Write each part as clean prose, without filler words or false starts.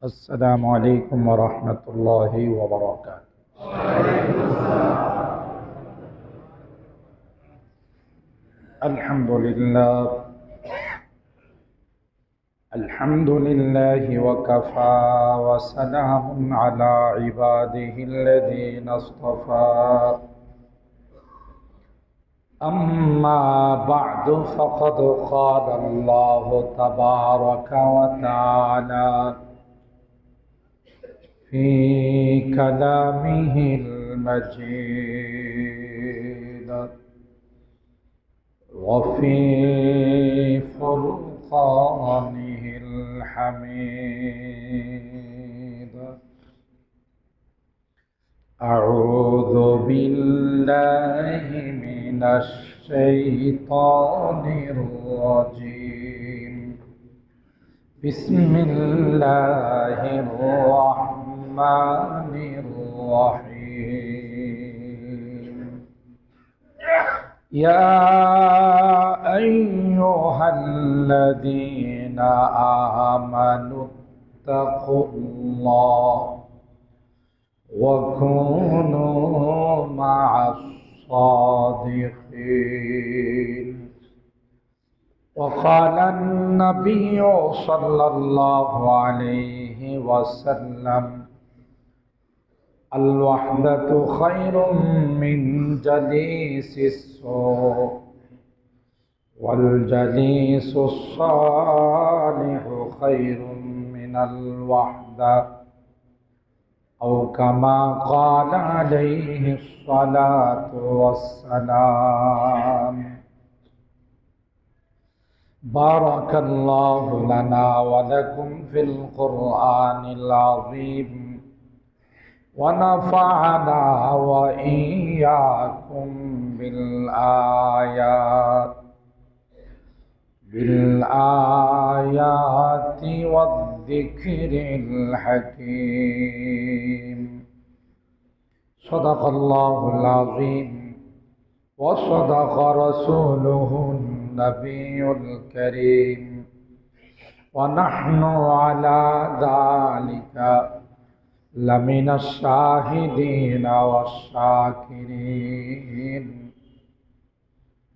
السلام عليكم ورحمة الله وبركاته. الحمد لله وكفى وسلام على عباده الذين اصطفى. أما بعد فقد قال الله تبارك وتعالى في كلامه المجيد وفي فرقانه الحميد. أعوذ بالله من الشيطان الرجيم. بسم الله الرحمن الرحيم. يا أيها الذين آمنوا اتقوا الله وكونوا مع الصادقين. وقال النبي صلى الله عليه وسلم: الوحدة خير من جليس السوء والجليس الصالح خير من الوحدة، أو كما قال عليه الصلاة والسلام. بارك الله لنا ولكم في القرآن العظيم، ونفعنا وإياكم بالآيات والذكر الحكيم. صدق الله العظيم وصدق رسوله النبي الكريم، ونحن على ذلك لمن الشاهدين والشاكرين،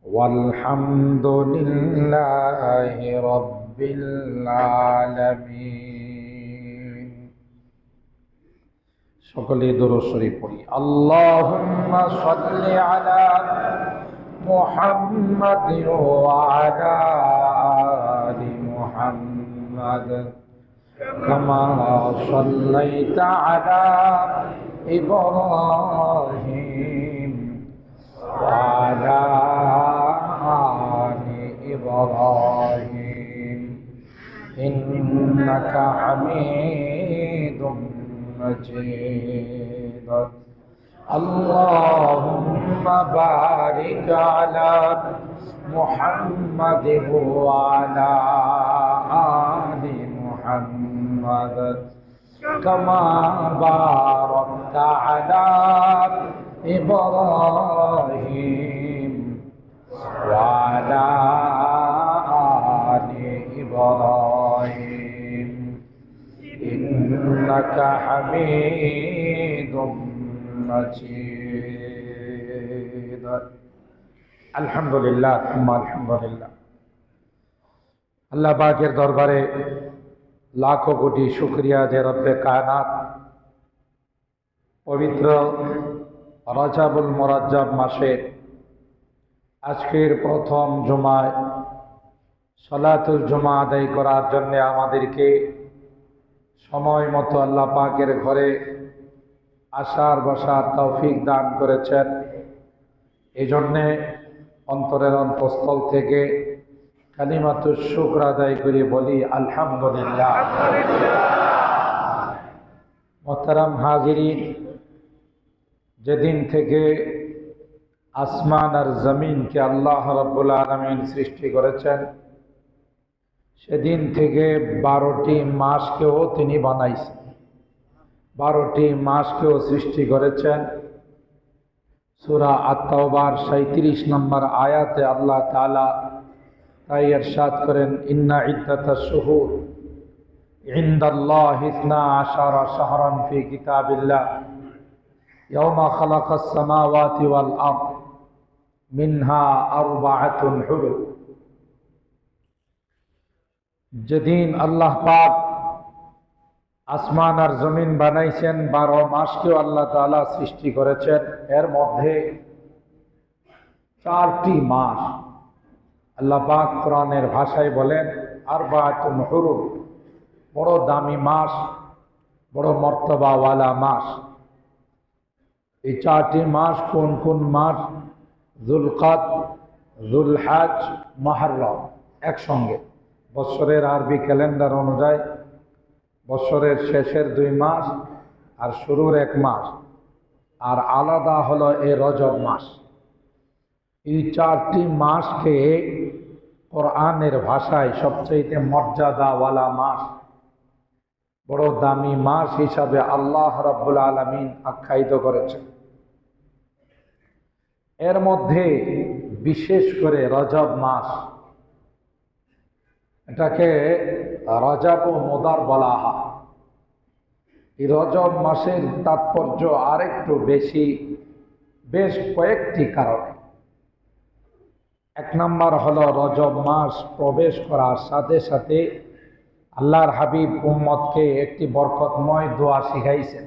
والحمد لله رب العالمين. সকলে দুরূদ শরীফ পড়ি। আল্লাহুম্মা সাল্লি আলা মুহাম্মাদ ওয়া আলা আলি মুহাম্মাদ কামা সাল্লাইতা আলা ইব্রাহিম ওয়া আলা আলি ইব্রাহিম ইন্নাকা হামিদুম مجيد. اللهم بارك على محمد وعلى آل محمد كما باركت على إبراهيم وعلى آل إبراهيم إنك حميد مجيد. الحمد لله ثم الحمد لله. আল্লাহ পাকের দরবারে লাখো কোটি শুকরিয়া যে রব্বে কায়নাত পবিত্র রজবুল মুরাজ্জব মাসে আজকের প্রথম জুমায় সালাতুল জুমা আদায় করার জন্য আমাদেরকে সময় মতো আল্লাহ পাকের ঘরে আসার বসার তৌফিক দান করেছেন। এই জন্যে অন্তরের অন্তঃস্থল থেকে কালিমাতুশ শুকর আদায় করে বলি আলহামদুলিল্লাহ। মোহতারাম হাজিরিন, যেদিন থেকে আসমান আর জমিনকে আল্লাহ রাব্বুল আলামিন সৃষ্টি করেছেন, সেদিন থেকে 12টি মাসকেও তিনি বানাইছেন, 12টি মাসকেও সৃষ্টি করেছেন। সূরা আত-তাওবার 37 নম্বর আয়াতে আল্লাহ তাআলা তাই ইরশাদ করেন, ইন্না ইদ্দাতাশ শুহুর, عند الله 12 شهرا في كتاب الله يوم خلق السماوات والأرض منها 4 حرم যেদিন আল্লাহ পাক আসমান আর জমিন বানাইছেন 12 মাসকেও আল্লাহ তাআলা সৃষ্টি করেছেন। এর মধ্যে 4টি মাস আল্লাহ পাক কোরআনের ভাষায় বলেন আরবাআতুন হুরুম, বড় দামি মাস, বড় মর্তবাওয়ালা মাস। এই 4টি মাস কোন কোন মাস? যুলকাদ, যুলহজ, মুহররম একসঙ্গে। বছরের আরবি ক্যালেন্ডার অনুযায়ী বছরের শেষের 2 মাস আর শুরুর 1 মাস, আর আলাদা হলো এই রজব মাস। এই 4টি মাসকে কোরআনের ভাষায় সবচেয়ে মর্যাদাওয়ালা মাস, বড় দামি মাস হিসাবে আল্লাহ রাব্বুল আলামিন আখ্যায়িত করেছেন। এর মধ্যে বিশেষ করে রজব মাস, এটাকে রজব ও মুদার বলা হয়। এই রজব মাসের তাৎপর্য আরেকটু বেশি, বেশ কয়েকটি কারণে। 1 নম্বর হলো রজব মাস প্রবেশ করার সাথে সাথে আল্লাহর হাবিব উম্মতকে একটি বরকতময় দোয়া শিখাইছেন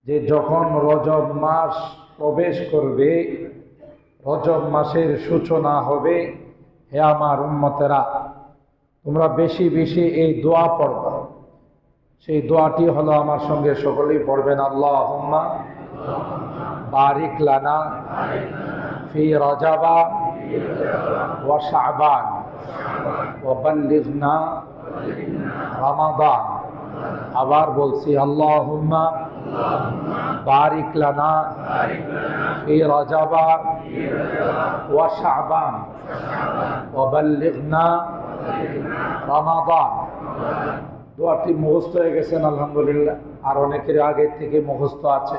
যে যখন রজব মাস প্রবেশ করবে, রজব মাসের সূচনা হবে, হে আমার উম্মতেরা, তোমরা বেশি বেশি এই দোয়া পড়বা। সেই দোয়াটি হলো, আমার সঙ্গে সকলেই পড়বেন, আল্লাহুম্মা বারিক লানা ফি রজবা ওয়া শাবান ওয়া বাল্লিগনা রমাদান। আবার বলছি, আল্লাহুম্মা বারিক লানা ফি রজবা ওয়া শাবান ওয়া বাল্লিগনা রমাদান। দোয়াটি মুখস্থ হয়ে গেছেন আলহামদুলিল্লাহ, আর অনেকের আগে থেকে মুখস্থ আছে।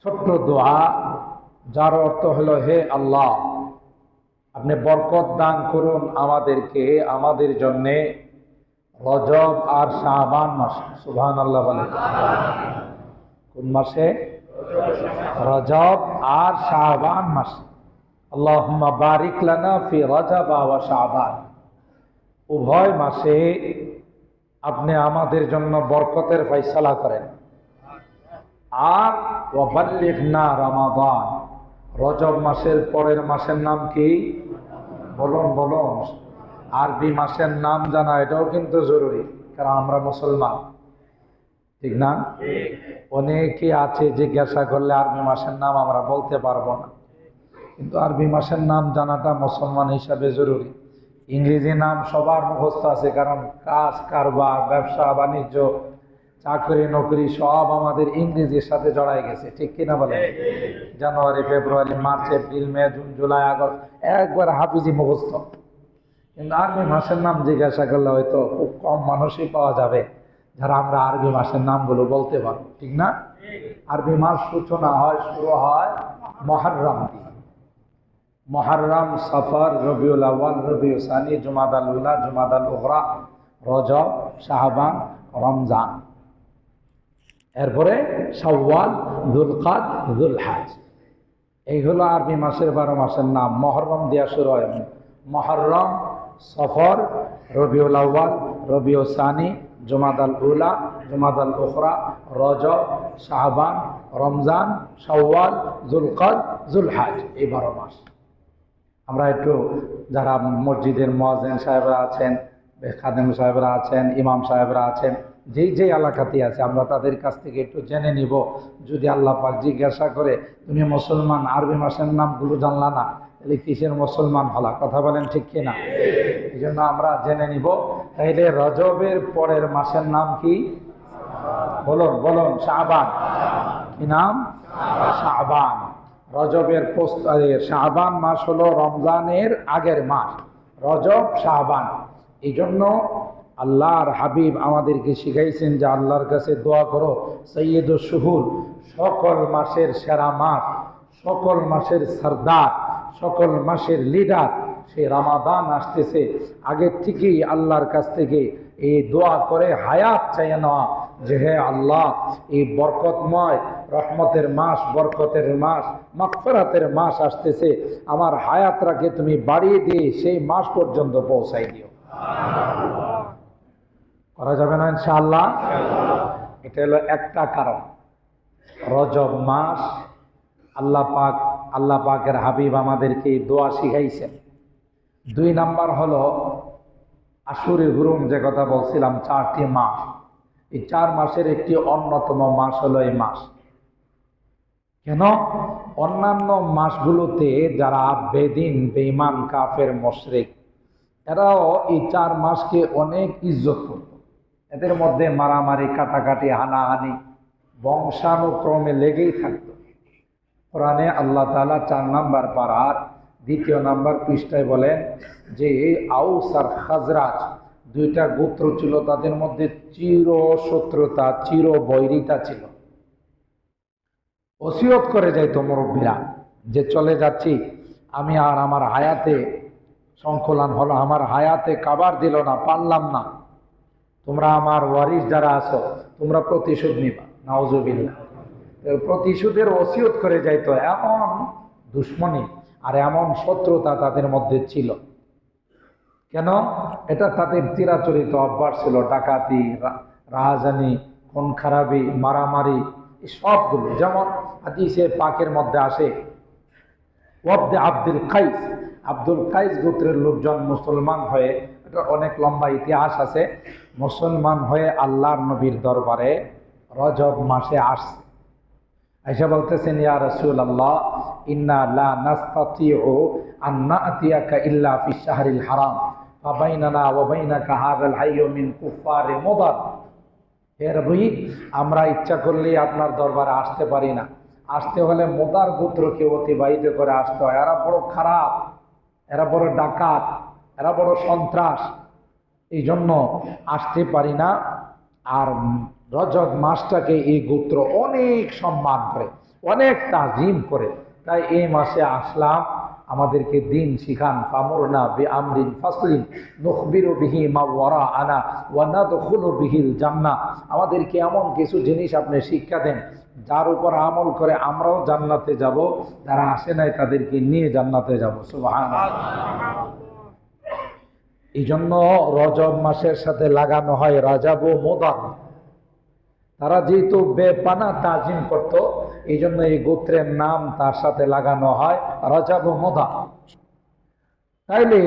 ছোট্ট দোয়া যার অর্থ হলো, হে আল্লাহ, আপনি বরকত দান করুন আমাদেরকে, আমাদের জন্যে রজব আর শাবান মাসে। সুবহানাল্লাহ বলেন। কোন মাসে? রজব আর শাবান মাসে। আল্লাহুম্মা বারিক লানা ফি রজব ওয়া শাবান। উভয় মাসে আপনি আমাদের জন্য বরকতের ফয়সালা করেন। আর ওয়া বাল্লিগনা রমাদান, রজব মাসের পরের মাসের নাম কি? বলুন বলুন। আরবি মাসের নাম জানা এটাও কিন্তু জরুরি, কারণ আমরা মুসলমান, ঠিক না? অনেকে আছে জিজ্ঞাসা করলে আরবি মাসের নাম আমরা বলতে পারবো না, কিন্তু আরবি মাসের নাম জানাটা মুসলমান হিসাবে জরুরি। ইংরেজি নাম সবার মুখস্থ আছে, কারণ কাজ কারবার, ব্যবসা বাণিজ্য, চাকরি নকরি সব আমাদের ইংরেজির সাথে জড়াই গেছে, ঠিক কিনা বলেন? জানুয়ারি, ফেব্রুয়ারি, মার্চ, এপ্রিল, মে, জুন, জুলাই, আগস্ট একবার হাফিজি মুখস্থ। কিন্তু আরবি মাসের নাম জিজ্ঞাসা করলে হয়তো খুব কম মানুষই পাওয়া যাবে যারা আমরা আরবি মাসের নামগুলো বলতে পারবো, ঠিক না? আরবি মাস সূচনা হয়, শুরু হয় মুহররম দিয়ে। মুহররম, সফর, রবিউল আউয়াল, রবিউল সানি, জুমাদাল উলা, জুমাদাল উখরা, রজব, শাবান, রমজান। এরপরে শাওয়াল, যুলকাদ, যুলহজ। এই হলো আরবি মাসের 12 মাসের নাম। মুহররম দিয়া শুরু হয়। মুহররম, সফর, রবিউল আউয়াল, রবিউল সানি, জুমাদাল উলা, জুমাদাল উখরা, রজব, শাবান, রমজান, শাওয়াল, যুলকাদ, যুলহজ। এই 12 মাস। আমরা একটু যারা মসজিদের মুয়াজ্জিন সাহেবরা আছেন, খাদেম সাহেবরা আছেন, ইমাম সাহেবরা আছেন, যেই যেই এলাকাতে আছে, আমরা তাদের কাছ থেকে একটু জেনে নিব। যদি আল্লাহ পাক জিজ্ঞাসা করে, তুমি মুসলমান, আরবি মাসের নামগুলো জানলা না, তাহলে কিসের মুসলমান হলা? কথা বলেন, ঠিক কিনা? এই জন্য আমরা জেনে নিব। তাইলে রজবের পরের মাসের নাম কি? বলুন বলুন। শাবান। কি নাম? শাবান। রজবের শাবান মাস হলো রমজানের আগের মাস, রজব, শাবান। এই জন্য আল্লাহর হাবিব আমাদেরকে শিখাইছেন যে আল্লাহর কাছে দোয়া করো, সৈয়দুশ শুহুর, সকল মাসের সেরা মাস, সকল মাসের সরদার, সকল মাসের লিডার, সে রমাদান আসতেছে। আগের থেকেই আল্লাহর কাছ থেকে এই দোয়া করে হায়াত চাইয়ে নেওয়া যে হে আল্লাহ, এই বরকতময় রহমতের মাস, বরকতের মাস, মাগফিরাতের মাস আসতেছে, আমার হায়াতটাকে তুমি বাড়িয়ে দিয়ে সেই মাস পর্যন্ত পৌঁছাই দিও। করা যাবে না ইনশাআল্লাহ? এটা হলো একটা কারণ। রজব মাস আল্লাহ পাকের হাবিব আমাদেরকে দোয়া শিখাইছেন। 2 নাম্বার হলো আশুরে হুরুম, যে কথা বলছিলাম 4টি মাস, এই 4 মাসের একটি অন্যতম মাস হলো এই মাস। কেন? অন্যান্য মাসগুলোতে যারা বেদিন, বেঈমান, কাফের, মুশরিক, এরাও এই 4 মাসকে অনেক ইজ্জত করত। এদের মধ্যে মারামারি, কাটাকাটি, হানাহানি বংশানুক্রমে লেগেই থাকত। কোরআনে আল্লাহ তাআলা 4 নাম্বার পারার 2 নাম্বার পৃষ্ঠায় বলেন যে এই আউস আর খাজরাজ 2টা গোত্র ছিল, তাদের মধ্যে চির শত্রুতা, চির বৈরিতা ছিল। ওসিয়ত করে যাইতো মুরব্বীরা যে চলে যাচ্ছি, আমি আর আমার হায়াতে সংকলন হলো, আমার হায়াতে কাবার দিল না, পারলাম না, তোমরা আমার ওয়ারিস যারা আছো তোমরা প্রতিশোধ নিবা। নাউজুবিল্লাহ। প্রতিশোধের ওসিয়ত করে যাইতো। এমন দুশ্মনী আর এমন শত্রুতা তাদের মধ্যে ছিল। কেন? এটা তাদের চিরাচরিত অভ্যাস ছিল। ডাকাতি, রাহাজানি, খুন খারাপি, মারামারি, এই সবগুলো। যেমন হাদিসে পাকের মধ্যে আসে ওয়াবদে আব্দুল কাইস গোত্রের লোকজন মুসলমান হয়ে, এটা অনেক লম্বা ইতিহাস আছে, মুসলমান হয়ে আল্লাহর নবীর দরবারে রজব মাসে আসছে। আয়েশা বলতেছেন, ইয়া রাসূলুল্লাহ, ইন্না লা নাস্তাতিউ আন নাতিয়াকা ইল্লা ফি শাহরিল হারাম ফাবাইনানা ওয়া বাইনাকা হাযাল হাইয়্যু মিন কুফারি মুদার। হে নবী, আমরা ইচ্ছা করলেই আপনার দরবারে আসতে পারি না, আসতে হলে মুদার গোত্রকে অতিবাহিত করে আসতে হয়। এরা বড় খারাপ, এরা বড় ডাকাত, এরা বড় সন্ত্রাস, এই জন্য আসতে পারি না। আর রজব মাসটাকে এই গোত্র অনেক সম্মান করে, অনেক তাজিম করে, তাই এই মাসে আসলাম, আমাদেরকে দিন শিখান। ফামুরনা বিআমরিন ফাসলিন নুখবিরু বিহি মা ওয়ারাআনা ওয়া নাদখুলু বিহিল জান্নাহ। আমাদেরকে এমন কিছু জিনিস আপনি শিক্ষা দেন যার উপর আমল করে আমরাও জান্নাতে যাব, যারা আসে নাই তাদেরকে নিয়ে জান্নাতে যাব। সুবহানাল্লাহ। এই জন্য রজব মাসের সাথে লাগানো হয় রাজাব ও মুদার। তারা যেহেতু বেপানা তাজিম করত, এই জন্য এই গোত্রের নাম তার সাথে লাগানো হয় রাজাব ও মুদার। তাইলে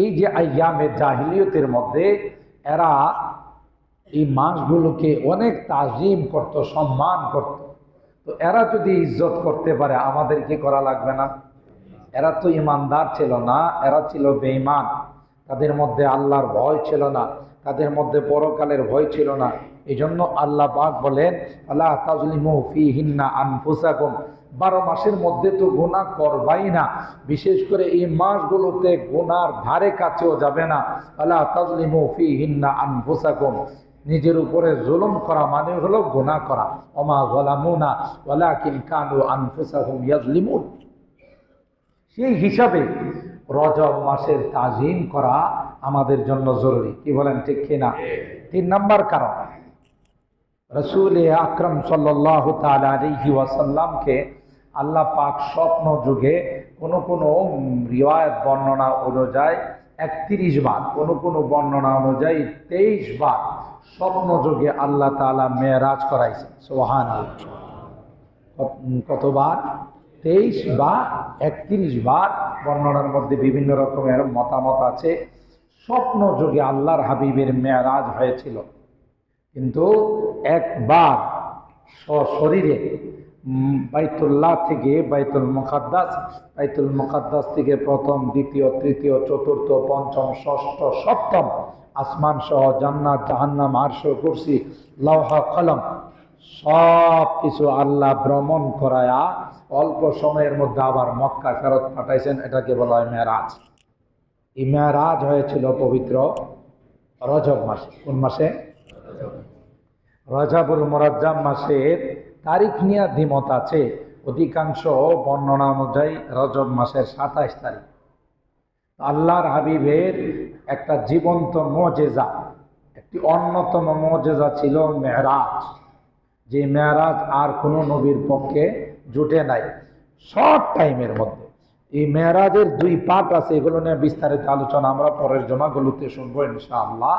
এই যে আইয়ামে জাহিলিয়তের মধ্যে এরা এই মাসগুলোকে অনেক তাজিম করত, সম্মান করত। তো এরা যদি ইজ্জত করতে পারে, আমাদের কি করা লাগবে না? এরা তো ইমানদার ছিল না, এরা ছিল বেঈমান। তাদের মধ্যে আল্লাহর ভয় ছিল না, তাদের মধ্যে পরকালের ভয় ছিল না। এই জন্য আল্লাহ পাক বলেন, আলা তাজলিমু ফিহিন্না আনফুসাকুম, 12 মাসের মধ্যে তো গুনাহ করবাই না, বিশেষ করে এই মাসগুলোতে গুনার ধারে কাছেও যাবে না। আলা তাজলিমু ফিহিন্না আনফুসাকুম, নিজের উপরে জুলুম করা মানে হলো গুনাহ করা। ওমা যালামুনা ওয়ালাকিন কানু আনফুসাহুম ইয়াজলিমুন। সেই হিসাবে রজব মাসের তাজিম করা আমাদের জন্য জরুরি। কি বলেন, ঠিক কিনা? 3 নাম্বার কারণ, রাসূল আকরাম সাল্লাল্লাহু তাআলা আলাইহি ওয়াসাল্লামকে আল্লাহ পাক স্বপ্ন যুগে কোন কোন রিওয়ায়াত বর্ণনা অনুযায়ী 31 বার, কোন বর্ণনা অনুযায়ী 23 বার স্বপ্ন যুগে আল্লাহ তাআলা মেরাজ করাইছেন। সুবহানাল্লাহ। কতবার? 23 বা 31 বার। বর্ণনার মধ্যে বিভিন্ন রকমের মতামত আছে। স্বপ্ন যুগে আল্লাহর হাবিবের মেরাজ হয়েছিল, কিন্তু একবার সশরীরে বাইতুল্লাহ থেকে বাইতুল মুকাদ্দাস থেকে প্রথম, দ্বিতীয়, তৃতীয়, চতুর্থ, পঞ্চম, ষষ্ঠ, সপ্তম আসমান সহ জান্নাত, জাহান্নাম, আরশ, কুরসি, লৌহ, কলম সব কিছু আল্লাহ ভ্রমণ করায়া অল্প সময়ের মধ্যে আবার মক্কা ফেরত পাঠাইছেন। এটাকে বলা হয় মেরাজ। এই মেরাজ হয়েছিল পবিত্র রজব মাসে। কোন মাসে? রজবুল মুরাজ্জাম মাসের তারিখ নিয়ে দ্বিমত আছে। অধিকাংশ বর্ণনা অনুযায়ী রজব মাসের 27 তারিখ। আল্লাহর হাবিবের একটা জীবন্ত মুজিজা, অন্যতম মুজিজা ছিল মেরাজ, যে মেরাজ আর কোনো নবীর পক্ষে জুটে নাই শর্ট টাইমের মধ্যে। এই মেরাজের দুই পার্ট আছে, এগুলো নিয়ে বিস্তারিত আলোচনা আমরা পরের জমাগুলোতে শুনবো ইনশাআল্লাহ।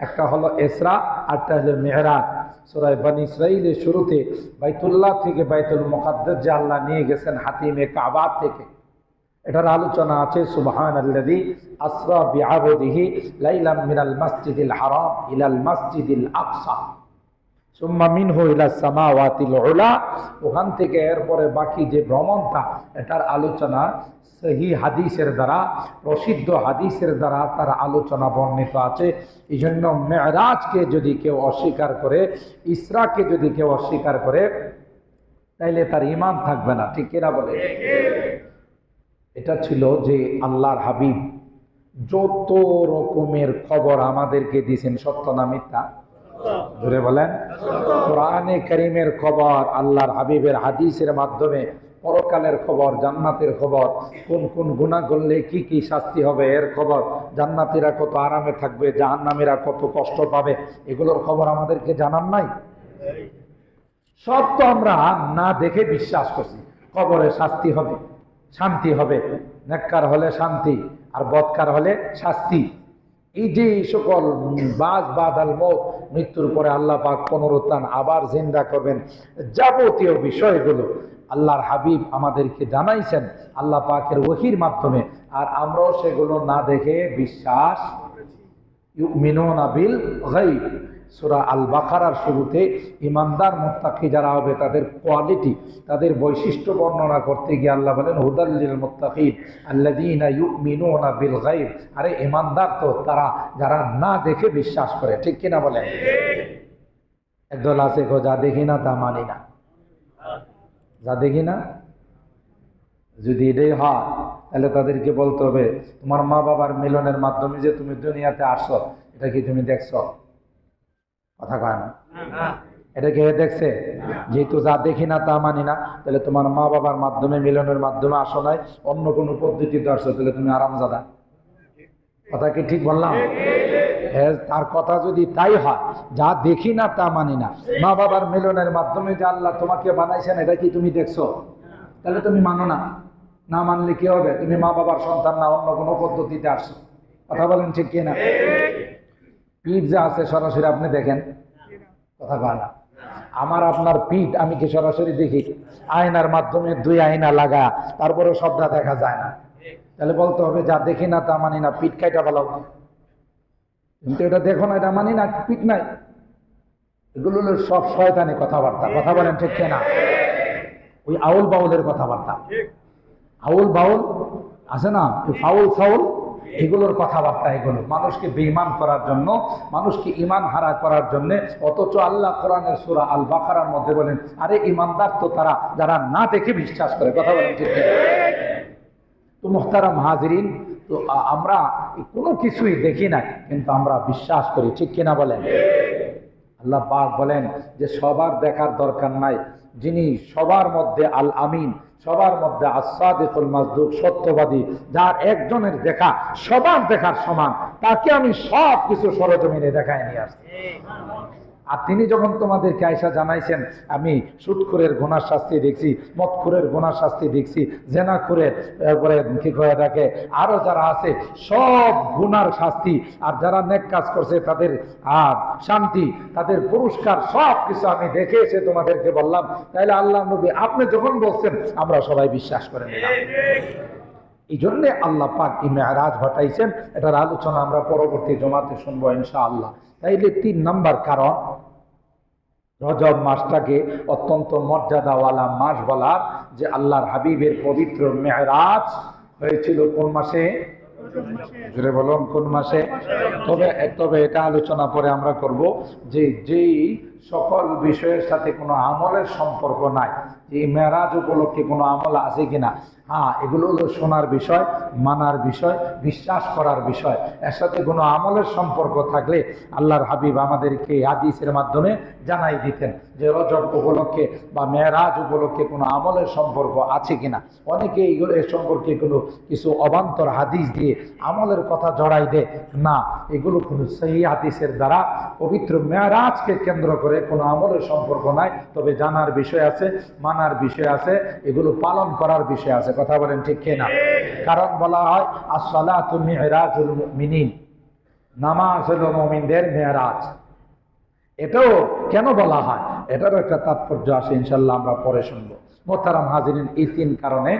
একটা হলো ইসরা, আরটা হলো মেরাজ। সূরা বনী ইসরাঈলের শুরুতে বাইতুল্লাহ থেকে বাইতুল মুকাদ্দাস যে আল্লাহ নিয়ে গেছেন হাতিমে কাবা থেকে, এটার আলোচনা আছে। সুবহানাল্লাযী আসরা বিআবদিহি লাইলাম মিনাল মাসজিদিল হারাম ইলাল মাসজিদিল আকসা সুম্মা মিনহু ইলাস সামাওয়াতিল উলা। ওখান থেকে এরপরে বাকি যে ভ্রমণটা, এটার আলোচনা সহিহ হাদিসের দ্বারা, প্রসিদ্ধ হাদিসের দ্বারা তার আলোচনা বর্ণিত আছে। এই জন্য মেরাজকে যদি কেউ অস্বীকার করে, ইসরাকে যদি কেউ অস্বীকার করে, তাইলে তার ঈমান থাকবে না। ঠিক কিনা বলে? এটা ছিল যে আল্লাহর হাবিব যত রকমের খবর আমাদেরকে দিয়েছেন, সত্য না মিথ্যা? জোরে বলেন। কোরআনে কারীমের খবর, আল্লাহর হাবিবের হাদিসের মাধ্যমে পরকালের খবর, জান্নাতের খবর, কোন কোন গুনাহ করলে কি কি শাস্তি হবে এর খবর, জান্নাতীরা কত আরামে থাকবে, জাহান্নামীরা কত কষ্ট পাবে, এগুলোর খবর আমাদেরকে জানান নাই? সব তো আমরা না দেখে বিশ্বাস করছি। কবরে শাস্তি হবে, শান্তি হবে, নেককার হলে শান্তি আর বদকার হলে শাস্তি। এই যে সকল বাদাল মউত, মৃত্যুর পরে আল্লাহ পাক পুনরুত্থান, আবার জিন্দা করবেন, যাবতীয় বিষয়গুলো আল্লাহর হাবিব আমাদেরকে জানাইছেন আল্লাহ পাকের ওহীর মাধ্যমে, আর আমরাও সেগুলো না দেখে বিশ্বাস। ইউমিনুনা বিল গায়ব, সূরা আল বাকারার শুরুতে ইমানদার মুত্তাকি যারা হবে তাদের কোয়ালিটি, তাদের বৈশিষ্ট্য বর্ণনা করতে গিয়ে আল্লাহ বলেন হুদাল লিল মুত্তাকিন আল্লাযীনা ইউমিনুনা বিল গায়ব। আরে ইমানদার তো তারা যারা না দেখে বিশ্বাস করে। ঠিক কিনা বলেন? একদল আছে যা দেখি না তা মানি না, যা দেখি না। যদি এটাই হয় তাহলে তাদেরকে বলতে হবে তোমার মা বাবার মিলনের মাধ্যমে যে তুমি দুনিয়াতে আসছো, এটা কি তুমি দেখছো? কথা কয় না? এটা কে দেখছে? যেহেতু যা দেখি না তা মানি না, তাহলে তোমার মা বাবার মাধ্যমে মিলনের মাধ্যমে আসো নাই, অন্য কোনো পদ্ধতিতে আসছো, তাহলে তুমি আরামজাদা। কথা কি ঠিক বললাম? হ্যাঁ, তার কথা যদি তাই হয়, যা দেখি না তা মানি না, মা বাবার মিলনের মাধ্যমে যে আল্লাহ তোমাকে বানাইছেন এটা কি তুমি দেখছো? তাহলে তুমি মানো না। না মানলে কি হবে? তুমি মা বাবার সন্তান না, অন্য কোনো পদ্ধতিতে আসছো। কথা বলেন ঠিক কিনা? পিঠ যা আছে সরাসরি আপনি দেখেন? কথা বলে না। আমার আপনার পিঠ আমি কি সরাসরি দেখি? আয়নার মাধ্যমে দুই আয়না লাগা, তারপরে সবটা দেখা যায় না। তাহলে বলতে হবে যা দেখি না তা মানি না, পিঠ কাইটা ভালো। কিন্তু এটা দেখো না, এটা মানি না, পিঠ নাই। এগুলো হলো সব শয়তানি কথাবার্তা। কথা বলেন ঠিক কিনা? ওই আউল বাউলের কথাবার্তা। আউল বাউল আছে না, ফাউল ফাউল, এগুলোর কথাবার্তা। এগুলো মানুষকে বেঈমান করার জন্য, মানুষকে ঈমান হারা করার জন্য। অথচ আল্লাহ কোরআনের সূরা আল বাকারার মধ্যে বলেন আরে ঈমানদার তো তারা যারা না দেখে বিশ্বাস করে। কথা বলেন ঠিক কিনা? তো মুহতারাম হাজিরিন, তো আমরা কোনো কিছুই দেখি না, কিন্তু আমরা বিশ্বাস করি। ঠিক কিনা বলেন? আল্লাহ পাক বলেন যে সবার দেখার দরকার নাই, যিনি সবার মধ্যে আল আমিন, সবার মধ্যে আস-সাদিকুল মাসদুক, সত্যবাদী, যার একজনের দেখা সবার দেখার সমান, তাকে আমি সব কিছু সরজমিনে দেখায় নিয়ে আসছি। আর তিনি যখন তোমাদেরকে আয়েশা জানাইছেন আমি সুদখোরের গুনার শাস্তি দেখছি, মদখোরের গুনার শাস্তি দেখছি, জেনাখোরের, এরপরে কি করে থাকে আরো যারা আছে সব গুনার শাস্তি, আর যারা নেক কাজ করছে তাদের শান্তি, তাদের পুরস্কার, সব কিছু আমি দেখে এসে তোমাদেরকে বললাম। তাইলে আল্লাহ নবী আপনি যখন বলছেন আমরা সবাই বিশ্বাস করে নিলাম। এই জন্যে আল্লাহ পাক এই মেরাজ ঘটাইছেন। এটার আলোচনা আমরা পরবর্তী জমাতে শুনবো ইনশাআল্লাহ। তাইলে 3 নাম্বার কারণ রজব মাসটাকে অত্যন্ত মর্যাদাওয়ালা মাস বলার, যে আল্লাহর হাবিবের পবিত্র মেরাজ হয়েছিল কোন মাসে? জোরে বলুন কোন মাসে? তবে এটা আলোচনা পরে আমরা করব যে যেই সকল বিষয়ের সাথে কোনো আমলের সম্পর্ক নাই। যে মেরাজ উপলক্ষে কোনো আমল আছে কিনা, হ্যাঁ, এগুলো হলো শোনার বিষয়, মানার বিষয়, বিশ্বাস করার বিষয়। এর সাথে কোনো আমলের সম্পর্ক থাকলে আল্লাহর হাবিব আমাদেরকে হাদিসের মাধ্যমে জানাই দিতেন যে রজব উপলক্ষে বা মেরাজ উপলক্ষে কোনো আমলের সম্পর্ক আছে কিনা। অনেকে এইগুলো এর সম্পর্কে কোনো কিছু অবান্তর হাদিস দিয়ে আমলের কথা জড়াই দেয় না, এগুলো কোনো সহি হাদিসের দ্বারা পবিত্র মেরাজকে কেন্দ্র করে কোনো আমলের সম্পর্ক নাই। তবে জানার বিষয় আছে, মানার বিষয় আছে, এগুলো পালন করার বিষয় আছে। কথা বলেন ঠিক কিনা? কারণ বলা হয় আসসালাতু মিরাজুল মুমিনিন, নামাজ হলো মুমিনদের মেরাজ। এটাও কেন বলা হয়, এটারও একটা তাৎপর্য আছে, ইনশাল্লাহ আমরা পরে শুনবো। মোহতারাম হাজিরিন, এই তিন কারণে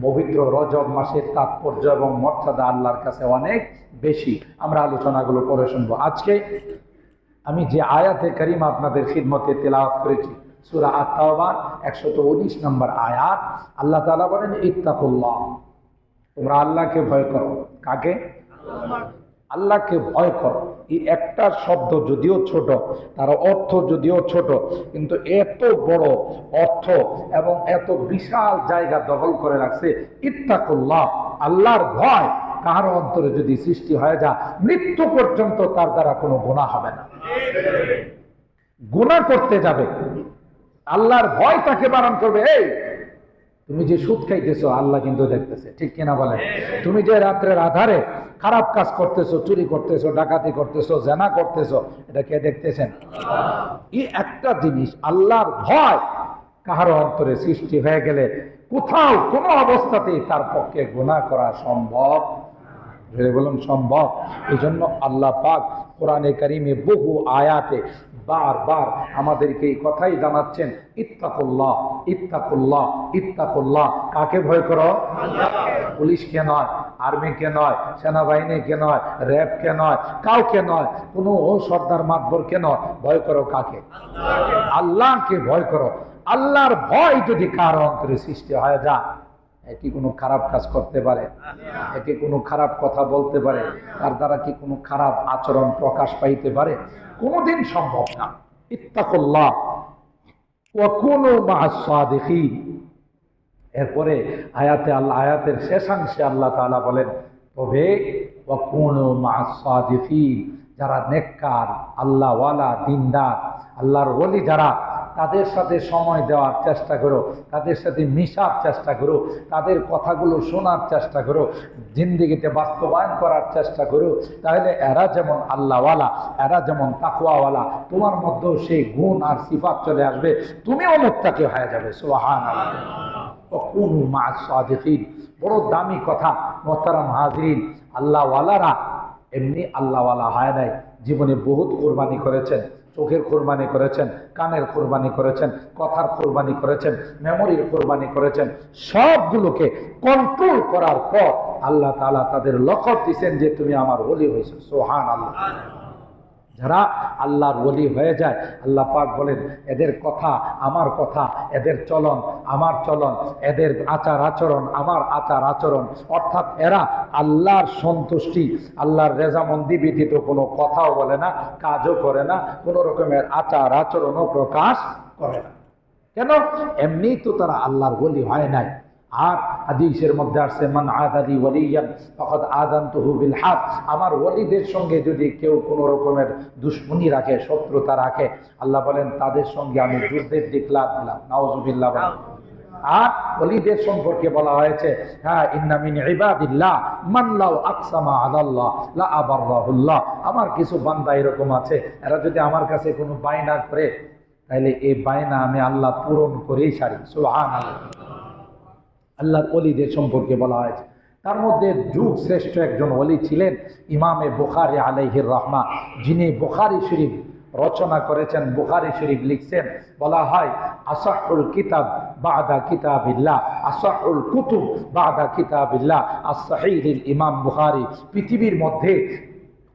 পবিত্র রজব মাসের তাৎপর্য এবং মর্যাদা আল্লাহর কাছে অনেক বেশি। আমরা আলোচনাগুলো পরে শুনবো। আজকে আমি যে আয়াতে কারিমা আপনাদের খিদমতে তেলাওয়াত করেছি, সূরা আত-তাওবার 119 নম্বর আয়াত, আল্লাহ তাআলা বলেন ইত্তাকুল্লাহ, তোমরা আল্লাহকে ভয় করো। কাকে? আল্লাহকে ভয় করো। এই একটা শব্দ যদিও ছোট, তার অর্থ যদিও ছোট, কিন্তু এত বড় অর্থ এবং এত বিশাল জায়গা দখল করে রাখছে। ইত্তাকুল্লাহ, আল্লাহর ভয় কাহার অন্তরে যদি সৃষ্টি হয়ে যায়, মৃত্যু পর্যন্ত তার দ্বারা কোনো গুনাহ হবে না। গুনাহ করতে যাবে, আল্লাহর ভয় তাকে বারণ করবে। এই তুমি যে সুদ খাইতেছো, আল্লাহ কিন্তু দেখতেছে, ঠিক কিনা বলেন? তুমি যে রাত্রের আধারে খারাপ কাজ করতেছো, চুরি করতেছো, ডাকাতি করতেছো, জেনা করতেছো, এটা কে দেখতেছেন? এই একটা জিনিস, আল্লাহর ভয় কাহার অন্তরে সৃষ্টি হয়ে গেলে কোথাও কোনো অবস্থাতেই তার পক্ষে গুনাহ করা সম্ভব। বলুন সম্ভব। এই জন্য আল্লাহ পাক কোরআনে কারিমে বহু আয়াতে বারবার আমাদেরকে এই কথাই জানাচ্ছেন, ইত্তাকুল্লাহ, ইত্তাকুল্লাহ, ইত্তাকুল্লাহ। কাকে ভয় করো? পুলিশকে নয়, আর্মিকে নয়, সেনাবাহিনীকে নয়, র্যাবকে নয়, কাউকে নয়, কোনো সর্দার মাতবরকে নয়, ভয় করো কাকে? আল্লাহকে ভয় করো। আল্লাহর ভয় যদি কার অন্তরে সৃষ্টি হয়ে যায়, এটি কোনো খারাপ কাজ করতে পারে, এটি কোনো খারাপ কথা বলতে পারে, তার দ্বারা কি কোনো খারাপ আচরণ প্রকাশ পাইতে পারে? কোনোদিন সম্ভব না। ইত্তাকুল্লাহ ওয়া কুনু মা'আস সাদিকিন। এরপরে আয়াতের শেষাংশে আল্লাহ তাআলা বলেন, তবে ওয়া কুনু মা'আস সাদিকিন, যারা নেককার, আল্লাহওয়ালা, দিনদার, আল্লাহর ওলি যারা, তাদের সাথে সময় দেওয়ার চেষ্টা করো, তাদের সাথে মিশার চেষ্টা করো, তাদের কথাগুলো শোনার চেষ্টা করো, জিন্দেগিতে বাস্তবায়ন করার চেষ্টা করো। তাহলে এরা যেমন আল্লাহওয়ালা, এরা যেমন তাকওয়াওয়ালা, তোমার মধ্যেও সেই গুণ আর সিফাত চলে আসবে, তুমিও মুত্তাকি হয়ে যাবে। সুবহানাল্লাহ। কুনু মা'আস সাদিকিন, বড় দামি কথা। মুহতারাম হাজিরিন, আল্লাহওয়ালারা এমনি আল্লাহওয়ালা হয় নাই, জীবনে বহুত কোরবানি করেছেন। চোখের কোরবানি করেছেন, কানের কোরবানি করেছেন, কথার কোরবানি করেছেন, মেমোরির কোরবানি করেছেন। সবগুলোকে কন্ট্রোল করার পর আল্লাহ তাআলা তাদের লকব দিয়েছেন যে তুমি আমার ওলি হয়েছো। সুবহানাল্লাহ। যারা আল্লাহর ওলি হয়ে যায়, আল্লাহ পাক বলেন এদের কথা আমার কথা, এদের চলন আমার চলন, এদের আচার আচরণ আমার আচার আচরণ। অর্থাৎ এরা আল্লাহর সন্তুষ্টি, আল্লাহর রেজামন্দি ব্যতীত কোনো কথাও বলে না, কাজও করে না, কোনো রকমের আচার আচরণও প্রকাশ করে না। কেন? এমনি তো তারা আল্লাহর ওলি হয় নাই। আর হাদিসের মধ্যে আসছে, মান আদালি ওয়ালিয়ান ফাকাদ আযানতুহু বিল হক, আমার ওলিদের সঙ্গে যদি কেউ কোনো রকমের দুশমনি রাখে, শত্রুতা রাখে, আল্লাহ বলেন তাদের সঙ্গে আমি যুদ্ধের ডিক্লার দিলাম। নাউযুবিল্লাহ। আর ওলিদের সম্পর্কে বলা হয়েছে, হ্যাঁ, ইন্না মিন ইবাদিল্লাহ মান লাউ আকসামা আলাল্লাহ লা আবাররাহুল্লাহ, আমার কিছু বান্দা এরকম আছে, এরা যদি আমার কাছে কোনো বায়না করে, তাহলে এই বায়না আমি আল্লাহ পূরণ করেই ছাড়ি। সুবহানাল্লাহ। আল্লাহর ওলিদের সম্পর্কে বলা হয়েছে। তার মধ্যে যুগ শ্রেষ্ঠ একজন ওলি ছিলেন ইমামে বুখারী আলাইহির রাহমা, যিনি বুখারী শরীফ রচনা করেছেন, বুখারী শরীফ লিখছেন। বলা হয় আসাহুল কিতাব বাদা কিতাবিল্লাহ, আসাহুল কুতুব বাদা কিতাবিল্লাহ আস-সাহিহুল ইমাম বুখারী। পৃথিবীর মধ্যে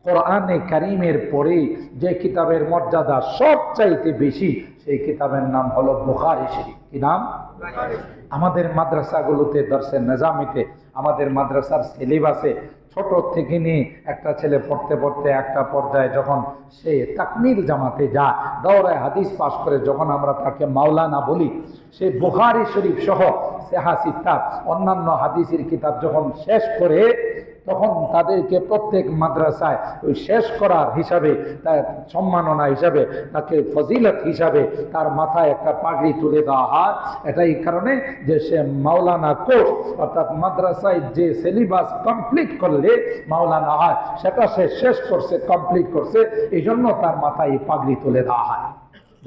কোরআনে কারীমের পরে যে কিতাবের মর্যাদা সবচাইতে বেশি, সেই কিতাবের নাম হলো বুখারী শরীফ। কি নাম? আমাদের মাদ্রাসাগুলোতে দর্সে নিজামিতে আমাদের মাদ্রাসার সিলেবাসে ছোট থেকে নিয়ে একটা ছেলে পড়তে পড়তে একটা পর্যায়ে যখন সে তাকমিল জামাতে যায়, দাওরায়ে হাদিস পাশ করে, যখন আমরা তাকে মাওলানা বলি, সে বুখারী শরীফ সহ সিহাহ সিত্তাহ অন্যান্য হাদিসের কিতাব যখন শেষ করে, তখন তাদেরকে প্রত্যেক মাদ্রাসায় ওই শেষ করার হিসাবে, তার সম্মাননা হিসাবে, তাকে ফজিলত হিসাবে তার মাথায় একটা পাগড়ি তুলে দেওয়া হয়। এটাই কারণে যে সে মাওলানা কোর্স, অর্থাৎ মাদ্রাসায় যে সিলেবাস কমপ্লিট করলে মাওলানা হয়, সেটা সে শেষ করছে, কমপ্লিট করছে, এই জন্য তার মাথায় এই পাগড়ি তুলে দেওয়া হয়।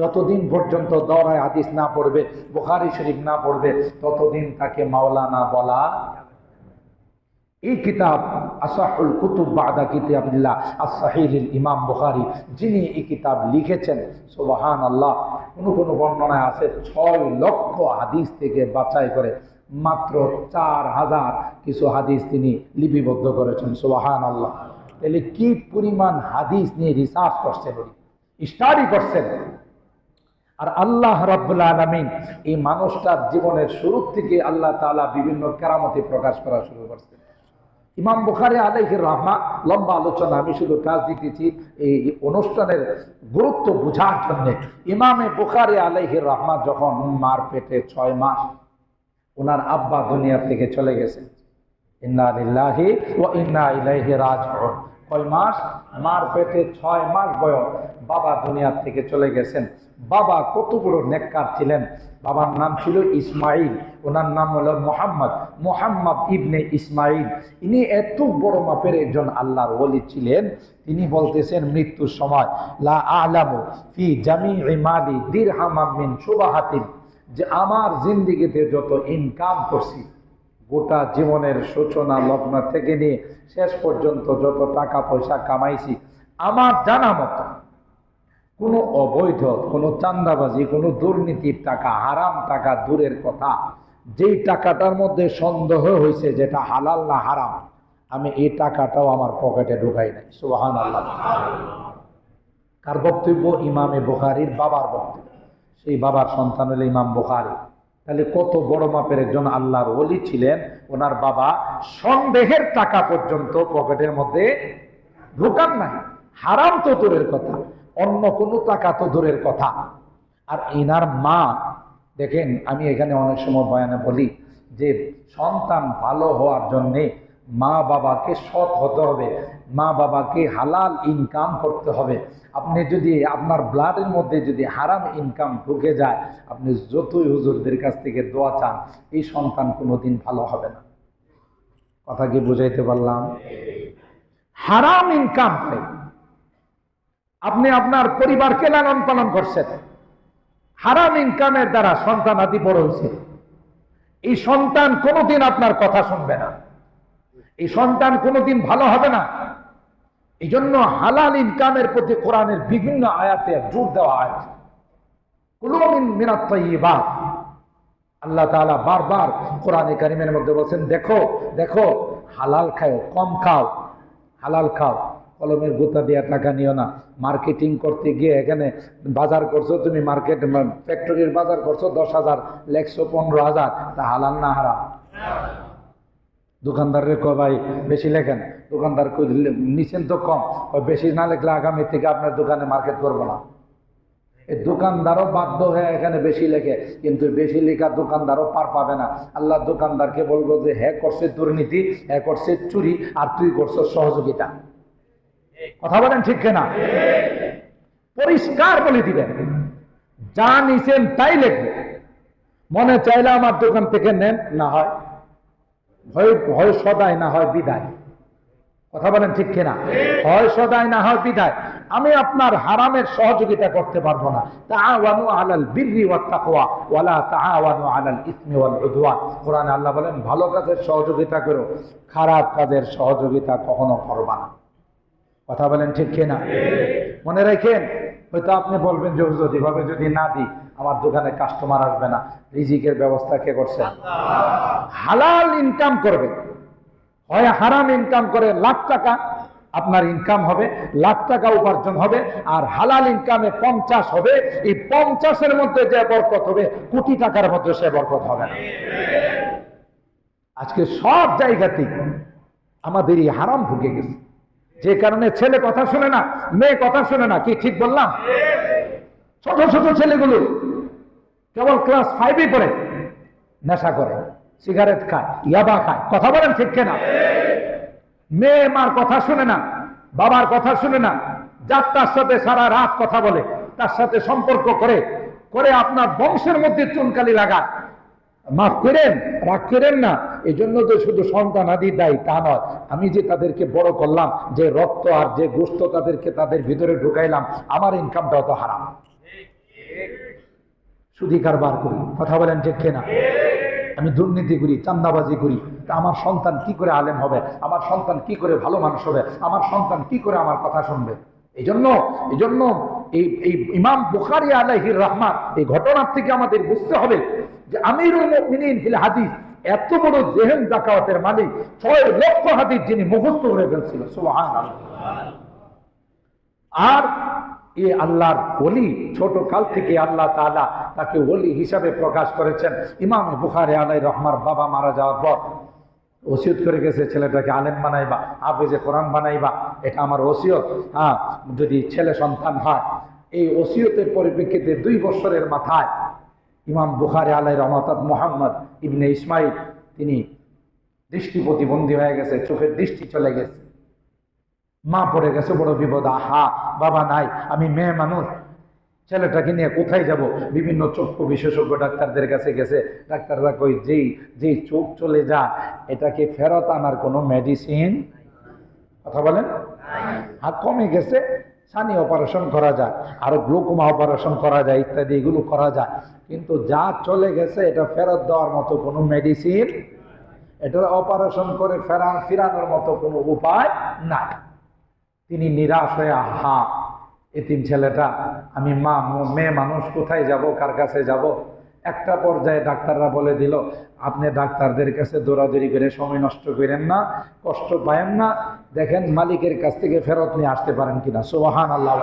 যতদিন পর্যন্ত দাওরায়ে হাদিস না পড়বে, বুখারী শরীফ না পড়বে, ততদিন তাকে মাওলানা বলা। এই কিতাব আসাহুল কুতুব বাদা কিতাবিল্লাহ আস-সাহিহুল ইমাম বুখারী, যিনি এই কিতাব লিখেছেন, সুবহানাল্লাহ, কোন বর্ণনায় আছে 6 লক্ষ হাদিস থেকে বাছাই করে মাত্র 4000 কিছু হাদিস তিনি লিপিবদ্ধ করেছেন। সুবহানাল্লাহ। তাহলে কি পরিমাণ হাদিস নিয়ে রিসার্চ করছেন, স্টাডি করছেন। আর আল্লাহ রাব্বুল আলামিন এই মানুষটার জীবনের শুরু থেকে আল্লাহ তাআলা বিভিন্ন কেরামতি প্রকাশ করা শুরু করছেন। ইমাম বুখারী আলাইহির রাহমা, লম্বা আলোচনা, আমি শুধু কাজ দিতেছি এই অনুষ্ঠানের গুরুত্ব বোঝার জন্য। ইমামে বুখারী আলাইহির রাহমা যখন মার পেটে 6 মাস, ওনার আব্বা দুনিয়া থেকে চলে গেছেন। ইন্না লিল্লাহি ওয়া ইন্না ইলাইহি রাজিউন। কয় মাস? মার পেটে 6 মাস বয়স বাবা দুনিয়া থেকে চলে গেছেন। বাবা কত বড় নেককার ছিলেন। বাবার নাম ছিল ইসমাইল, ওনার নাম হলো মুহাম্মদ ইবনে ইসমাইল। ইনি এত বড় মাপের একজন আল্লাহর ওলি ছিলেন। তিনি বলতেছেন মৃত্যুর সময়, লা আ'লামু ফি জামি'i মালি দিরহামান মিন সুবাহাতিন, যে আমার জিন্দেগিতে যত ইনকাম করছি, গোটা জীবনের সূচনা লগ্ন থেকে নিয়ে শেষ পর্যন্ত যত টাকা পয়সা কামাইছি, আমার জানা মতো কোনো অবৈধ, কোনো চাঁদাবাজি, কোনো দুর্নীতির টাকা, হারাম টাকা দূরের কথা, যেই টাকাটার মধ্যে সন্দেহ হয়েছে যেটা হালাল না হারাম, আমি এই টাকাটাও আমার পকেটে ঢুকাই নাই। সুবহানাল্লাহ। কার বক্তব্য? ইমামে বুখারীর বাবার বক্তব্য। সেই বাবার সন্তান হলো ইমাম বুখারী। তাহলে কত বড় মাপের একজন আল্লাহর ওলি ছিলেন। ওনার বাবা সন্দেহের টাকা পর্যন্ত পকেটের মধ্যে ঢুকান নাই। হারাম তো দূরের কথা, অন্য কোনো টাকা তো দূরের কথা। আর ইনার মা, দেখেন, আমি এখানে অনেক সময় বয়ানে বলি যে সন্তান ভালো হওয়ার জন্যে মা বাবাকে সৎ হতে হবে, মা বাবাকে হালাল ইনকাম করতে হবে। আপনি যদি আপনার ব্লাডের মধ্যে যদি হারাম ইনকাম ঢুকে যায়, আপনি যতই হুজুরদের কাছ থেকে দোয়া চান, এই সন্তান কোনোদিন ভালো হবে না। কথা কি বুঝাইতে পারলাম? হারাম ইনকাম করে আপনি আপনার পরিবারকে লালন পালন করছেন, হারাম ইনকামের দ্বারা সন্তান আদি বড় হয়েছে। এই সন্তান কোনোদিন আপনার কথা শুনবে না, এই সন্তান কোনোদিন ভালো হবে না। এই জন্য হালাল ইনকামের প্রতি কোরআনের বিভিন্ন আয়াতে জোর দেওয়া হয়েছে। কুলু মিনাত তাইয়্যিবাত, আল্লাহ তাআলা বারবার কোরআনে কারিমের মধ্যে বলছেন, দেখো দেখো, হালাল খাও, কম খাও, হালাল খাও। কলমের গোতা দিয়ে টাকা নিও না। মার্কেটিং করতে গিয়ে এখানে বাজার করছো তুমি, মার্কেট ফ্যাক্টরির বাজার করছো 10,000, লেখছো 15,000, তা হালাল না হারাম? দোকানদারের কয় ভাই বেশি লেখেন, দোকানদার নিছেন তো কম, বেশি না লেখলে আগামী থেকে আপনার দোকানে মার্কেট করবো না। এই দোকানদারও বাধ্য হয়ে এখানে বেশি লেখে, কিন্তু বেশি লেখা দোকানদারও পার পাবে না। আল্লাহ দোকানদারকে বলবো যে হ্যাঁ করছে দুর্নীতি, হ্যাঁ করছে চুরি, আর তুই করছো সহযোগিতা। কথা বলেন ঠিক কিনা? পরিষ্কার বলে দিবেন, যা নিছেন তাই লিখবে। মনে চাইলে আমার দোকান থেকে নেন, না হয় হয় সদাই, না হয় বিদায়। কথা বলেন ঠিক কিনা? হয় সদাই, না হয় বিদায়। আমি আপনার হারামের সহযোগিতা করতে পারবো না। তাআওয়ানু আলাল বিররি ওয়াত তাকওয়া ওয়ালা তাআওয়ানু আলাল ইসমি ওয়াল উদওয়ান। কোরআনে আল্লাহ বলেন, ভালো কাজের সহযোগিতা করো, খারাপ কাজের সহযোগিতা কখনো করবা না। কথা বলেন ঠিক কিনা? মনে রাখেন, হয়তো আপনি বলবেন যে হুজুর এভাবে যদি না দিই আমার দোকানে কাস্টমার আসবে না। রিজিকের ব্যবস্থা কে করছেন? হালাল ইনকাম করবেন, হয় হারাম ইনকাম করে লাখ টাকা আপনার ইনকাম হবে, লাখ টাকা উপার্জন হবে, আর হালাল ইনকামে 50 হবে। এই 50-এর মধ্যে যে বরকত হবে, কোটি টাকার মধ্যে সে বরকত হবে না। আজকে সব জায়গাতেই আমাদের এই হারাম ঢুকে গেছে, যে কারণে ছেলে কথা শুনে না, মেয়ে কথা শুনে না। কি ঠিক বললাম? ছোট ছোট ছেলেগুলো কেবল ক্লাস 5-এ পড়ে, নেশা করে, সিগারেট খায়, ইয়াবা খায়। কথা বলেন ঠিক কিনা? মেয়ে মার কথা শুনে না, বাবার কথা শুনে না, যার তার সাথে সারা রাত কথা বলে, তার সাথে সম্পর্ক করে করে আপনার বংশের মধ্যে চুনকালি লাগায়। মাফ করেন, রাগ করেন না। এই জন্য তো শুধু সন্তান আদি দায়ী তা নয়, আমি যে তাদেরকে বড় করলাম, যে রক্ত আর যে গোশত তাদেরকে তাদের ভিতরে ঢুকাইলাম, আমার ইনকামটাও তো হারাম। সুদি কারবার করি, কথা বলেন ঠিক কিনা? আমি দুর্নীতি করি, চান্দাবাজি করি, তা আমার সন্তান কি করে আলেম হবে? আমার সন্তান কি করে ভালো মানুষ হবে? আমার সন্তান কি করে আমার কথা শুনবে? এই জন্য এই ইমাম বুখারী আলাইহির রাহমাত এই ঘটনার থেকে আমাদের বুঝতে হবে যে আমিরুল মুমিনিন ফিল হাদিস, এত বড় জেহেন জাকাওয়াতের মালিক, 6 লক্ষ হাদিস যিনি মুখস্থ করে ফেলছিল, সুবহানাল্লাহ। আর এই আল্লাহর ওলি, ছোট কাল থেকে আল্লাহ তাআলা তাকে ওলি হিসাবে প্রকাশ করেছেন। ইমাম বুখারী আলাইহির রহমার বাবা মারা যাওয়ার পর ওসিয়ত করে গেছে, ছেলেটাকে আলেম বানাইবা, হাফেজে কোরআন বানাইবা, এটা আমার ওসিয়ত। হ্যাঁ, যদি ছেলে সন্তান হয়। এই ওসিয়তের পরিপ্রেক্ষিতে 2 বছরের মাথায় ইমাম বুখারী আলাইহির রহমাত মুহাম্মদ ইবনে ইসমাইল তিনি দৃষ্টি প্রতিবন্ধী হয়ে গেছে, চোখের দৃষ্টি চলে গেছে। মা পড়ে গেছে বড় বিপদ, আহা বাবা নাই, আমি মেয়ে মানুষ, ছেলেটাকে নিয়ে কোথায় যাব? বিভিন্ন চক্ষু বিশেষজ্ঞ ডাক্তারদের কাছে গেছে। ডাক্তাররা কই, যেই চোখ চলে যায় এটাকে ফেরত আনার কোনো মেডিসিন, কথা বলেন, হাত কমে গেছে, সানি অপারেশন করা যায়, আরো গ্লুকোমা অপারেশন করা যায়, ইত্যাদি এগুলো করা যায়, কিন্তু যা চলে গেছে এটা ফেরত দেওয়ার মতো কোনো মেডিসিন, এটা অপারেশন করে ফিরানোর মতো কোনো উপায় নাই। তিনি নিরাশ হয়ে, আহা এতিম ছেলেটা, আমি মেয়ে মানুষ, কোথায় যাব, কার কাছে যাব? একটা পর্যায়ে ডাক্তাররা বলে দিল, আপনি ডাক্তারদের কাছে দৌড়াদৌড়ি করে সময় নষ্ট করেন না, কষ্ট পায়েন না, দেখেন মালিকের কাছ থেকে ফেরত নিয়ে আসতে পারেন কিনা। সুবহানাল্লাহ।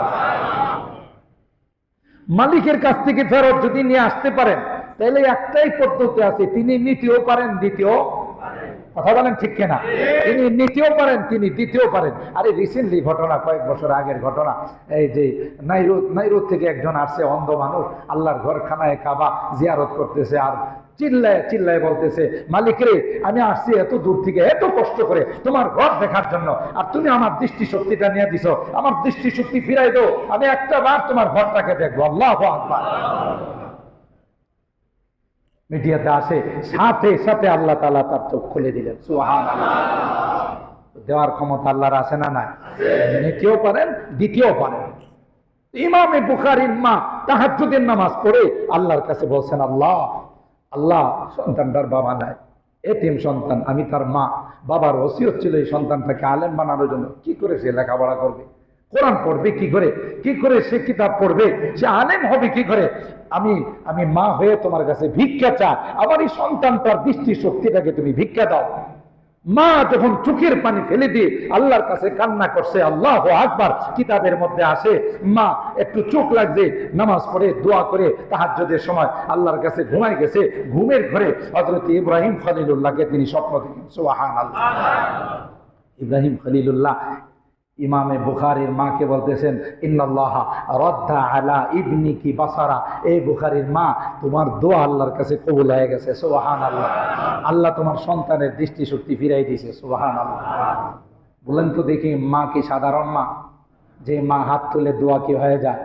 মালিকের কাছ থেকে ফেরত যদি নিয়ে আসতে পারেন, তাহলে একটাই পদ্ধতি আছে, তিনি নিতেও পারেন, দ্বিতীয়, কথা বলেন ঠিক কিনা? তিনি নিতেও পারেন, তিনি দিতেও পারেন। আরে রিসেন্টলি ঘটনা, কয়েক বছর আগের ঘটনা, এই যে নাইরুত থেকে একজন আসছে, অন্ধ মানুষ, আল্লাহর ঘরখানায় কাবা জিয়ারত করতেছে, আর চিল্লায় চিল্লায় বলতেছে, মালিক রে, আমি আসছি এত দূর থেকে, এত কষ্ট করে তোমার ঘর দেখার জন্য, আর তুমি আমার দৃষ্টি শক্তিটা নিয়ে দিছো, আমার দৃষ্টি শক্তি ফিরাই দাও, আমি একটা বার তোমার ঘরটাকে দেখবো। আল্লাহু আকবার। মিডিয়াতে আসে, সাথে সাথে আল্লাহ তাআলা তার চোখ খুলে দিলেন। সুবহানাল্লাহ। দেওয়ার ক্ষমতা আল্লাহর আছে না নাই? নিতেও পারেন, দিতেও পারেন। ইমামে বুখারীর মা তাহাজ্জুদের নামাজ পড়ে আল্লাহর কাছে বলছেন, আল্লাহ আল্লাহ, সন্তানটার বাবা নাই, এতিম সন্তান, আমি তার মা, বাবার ওসিয়ত ছিল এই সন্তানটাকে আলেম বানানোর জন্য, কি করে সে লেখাপড়া করবে, কোরআন পড়বে কি করে, কি করে সে কিতাব পড়বে, সে আলেম হবে কি করে? আমি মা হয়ে তোমার কাছে ভিক্ষা চাই, আমার এই সন্তানটার দৃষ্টি শক্তিটাকে তুমি ভিক্ষা দাও। মা যখন চোখের পানি ফেলে দিয়ে আল্লাহর কাছে কান্না করছে, আল্লাহু আকবার, কিতাবের মধ্যে আসে মা একটু চোখ লাগছে, নামাজ পড়ে দোয়া করে তাহাজ্জুদের সময় আল্লাহর কাছে ঘুমাই গেছে, ঘুমের ঘরে হযরত ইব্রাহিম খলিলুল্লাহকে তিনি স্বপ্ন দেখেন। সুবহানাল্লাহ। ইব্রাহিম খলিলুল্লাহ ইমামে বুখারীর মাকে বলতেছেন, ইন্নাল্লাহা রাদ্দা আলা ইবনিকি বাসারা, এই বুখারীর মা, তোমার দোয়া আল্লাহর কাছে কবুল হয়ে গেছে। সুবহানাল্লাহ। আল্লাহ তোমার সন্তানের দৃষ্টি শক্তি ফিরাই দিয়েছে। সুবহানাল্লাহ। বলেন তো দেখি, মা কি সাধারণ মা? যে মা হাত তুলে দোয়া কি হয়ে যায়?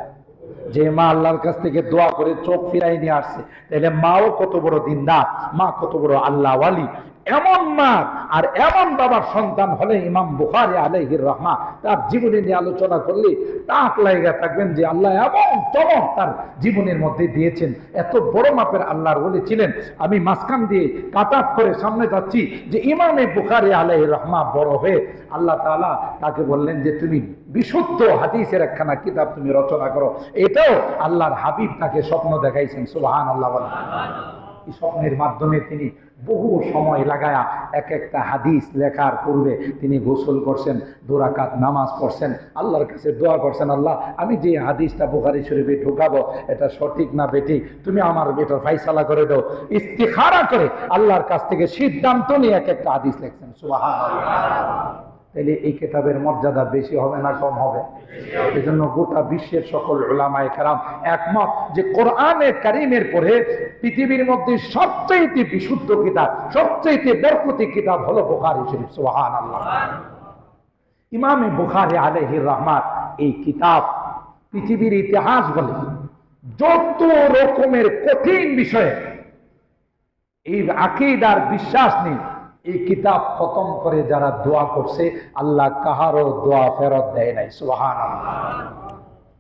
যে মা আল্লাহর কাছ থেকে দোয়া করে চোখ ফিরাই নিয়ে আসছে, তাহলে মাও কত বড় দিনদার, মা কত বড় আল্লাহ ওয়ালি। এমন মা আর এমন বাবার সন্তান হলে ইমাম বুখারী আলাইহির রাহমাত তার জীবনী নিয়ে আলোচনা করলে তাক লাগা থাকবেন যে আল্লাহ এমন চমক তার জীবনের মধ্যে দিয়েছেন, এত বড় মাপের আল্লাহর ওলি ছিলেন। আমি মাঝখান দিয়ে কাটাপ করে সামনে যাচ্ছি যে ইমামে বুখারী আলাইহির রাহমাত বড় হয়ে আল্লাহ তাআলা তাকে বললেন যে তুমি বিশুদ্ধ হাদিসের একখানা কিতাব তুমি রচনা করো। এটাও আল্লাহর হাবিব তাকে স্বপ্ন দেখাইছেন। সুবহানাল্লাহ। এই স্বপ্নের মাধ্যমে তিনি বহু সময় লাগায়া এক একটা হাদিস লেখার পূর্বে তিনি গোসল করছেন, 2 রাকাত নামাজ পড়ছেন, আল্লাহর কাছে দোয়া করছেন, আল্লাহ আমি যে হাদিসটা বুখারী শরীফে ঢুকাবো এটা সঠিক না বেঠিক, তুমি আমার এটা ফাইসালা করে দাও। ইস্তিখারা করে আল্লাহর কাছ থেকে সিদ্ধান্ত নিয়ে এক একটা হাদিস লিখছেন। সুবহানাল্লাহ। তাহলে এই কিতাবের মর্যাদা বেশি হবে না কম হবে? এই জন্য গোটা বিশ্বের সকল উলামায়ে কেরাম একমত যে কোরআনে কারীমের পরে পৃথিবীর মধ্যে সবচেয়ে বিশুদ্ধ কিতাব, সবচেয়ে বরকতি কিতাব হলো বুখারী শরীফ। সুবহানাল্লাহ। ইমামে বুখারী আলাইহির রহমাত এই কিতাব পৃথিবীর ইতিহাস বলে যত রকমের কঠিন বিষয়ে এই আকীদার বিশ্বাস নেই, এই কিতাব খতম করে যারা দোয়া করছে আল্লাহ কাহারও দোয়া ফেরত দেয় নাই। সুবহানাল্লাহ।